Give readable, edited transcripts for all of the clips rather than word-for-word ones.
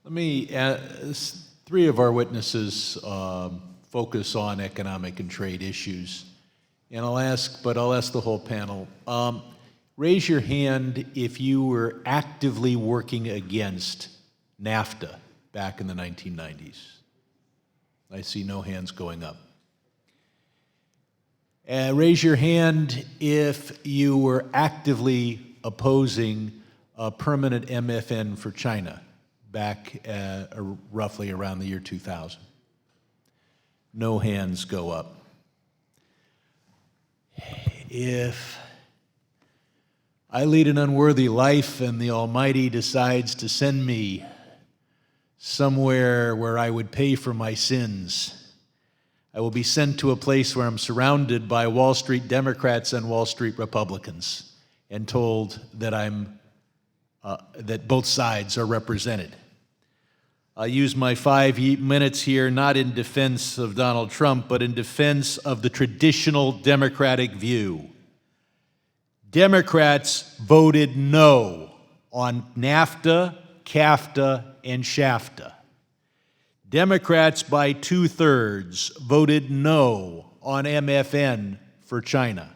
Let me, three of our witnesses focus on economic and trade issues. And I'll ask the whole panel, raise your hand if you were actively working against NAFTA back in the 1990s. I see no hands going up. Raise your hand if you were actively opposing a permanent MFN for China back roughly around the year 2000. No hands go up. If I lead an unworthy life and the Almighty decides to send me somewhere where I would pay for my sins, I will be sent to a place where I'm surrounded by Wall Street Democrats and Wall Street Republicans and told that that both sides are represented. I'll use my 5 minutes here not in defense of Donald Trump, but in defense of the traditional Democratic view. Democrats voted no on NAFTA, CAFTA, and SHAFTA. Democrats by 2/3 voted no on MFN for China.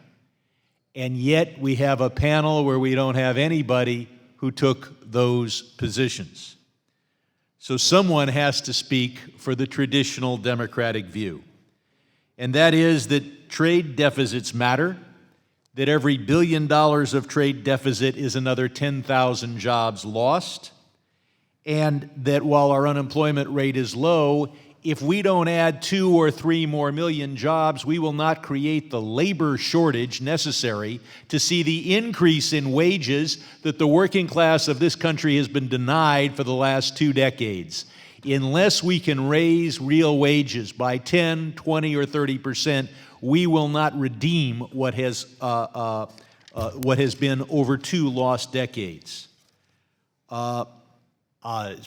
And yet we have a panel where we don't have anybody who took those positions. So someone has to speak for the traditional Democratic view. And that is that trade deficits matter, that every $1 billion of trade deficit is another 10,000 jobs lost, and that while our unemployment rate is low, if we don't add 2 or 3 more million jobs, we will not create the labor shortage necessary to see the increase in wages that the working class of this country has been denied for the last 2 decades. Unless we can raise real wages by 10, 20, or 30%, we will not redeem what has been over 2 lost decades.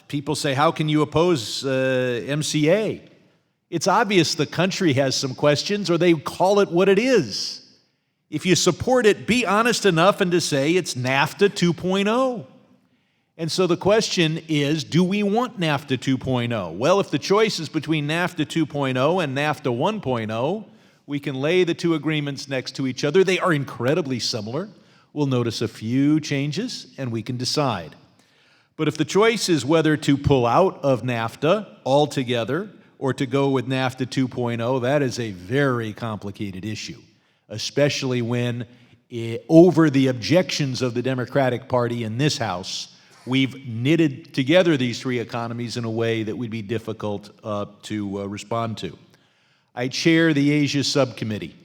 People say, how can you oppose MCA? It's obvious the country has some questions, or they call it what it is. If you support it, be honest enough and to say it's NAFTA 2.0. And so the question is, do we want NAFTA 2.0? Well, if the choice is between NAFTA 2.0 and NAFTA 1.0, we can lay the two agreements next to each other. They are incredibly similar. We'll notice a few changes, and we can decide. But if the choice is whether to pull out of NAFTA altogether or to go with NAFTA 2.0, that is a very complicated issue, especially when, over the objections of the Democratic Party in this House, we've knitted together these 3 economies in a way that would be difficult to respond to. I chair the Asia Subcommittee.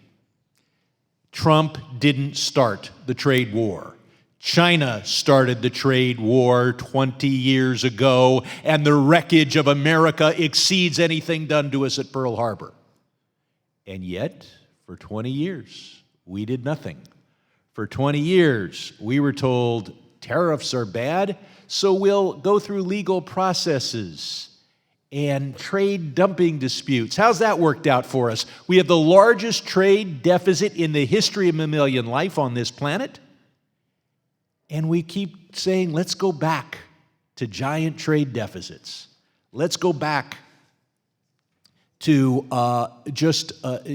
Trump didn't start the trade war. China started the trade war 20 years ago, and the wreckage of America exceeds anything done to us at Pearl Harbor. And yet, for 20 years, we did nothing. For 20 years, we were told tariffs are bad, so we'll go through legal processes and trade dumping disputes. How's that worked out for us? We have the largest trade deficit in the history of mammalian life on this planet. And we keep saying, let's go back to giant trade deficits. Let's go back to just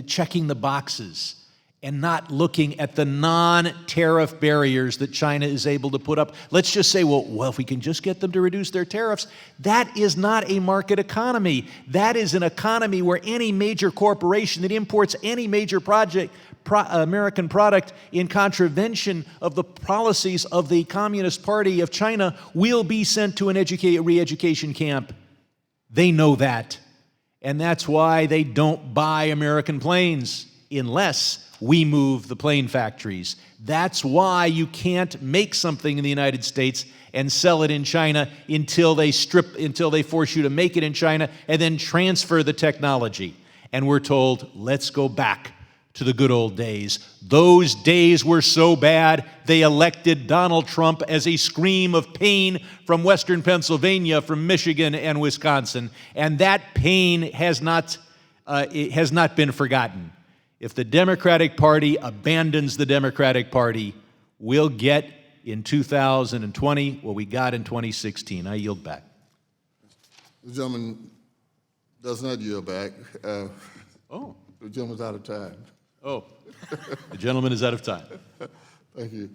checking the boxes and not looking at the non-tariff barriers that China is able to put up. Let's just say, well, if we can just get them to reduce their tariffs, that is not a market economy. That is an economy where any major corporation that imports any major American product in contravention of the policies of the Communist Party of China will be sent to an re-education camp. They know that. And that's why they don't buy American planes unless we move the plane factories. That's why you can't make something in the United States and sell it in China until they force you to make it in China and then transfer the technology. And we're told, let's go back to the good old days. Those days were so bad, they elected Donald Trump as a scream of pain from Western Pennsylvania, from Michigan and Wisconsin. And that pain has not been forgotten. If the Democratic Party abandons the Democratic Party, we'll get in 2020 what we got in 2016. I yield back. The gentleman does not yield back. Oh. The gentleman's out of time. Oh, the gentleman is out of time. Thank you.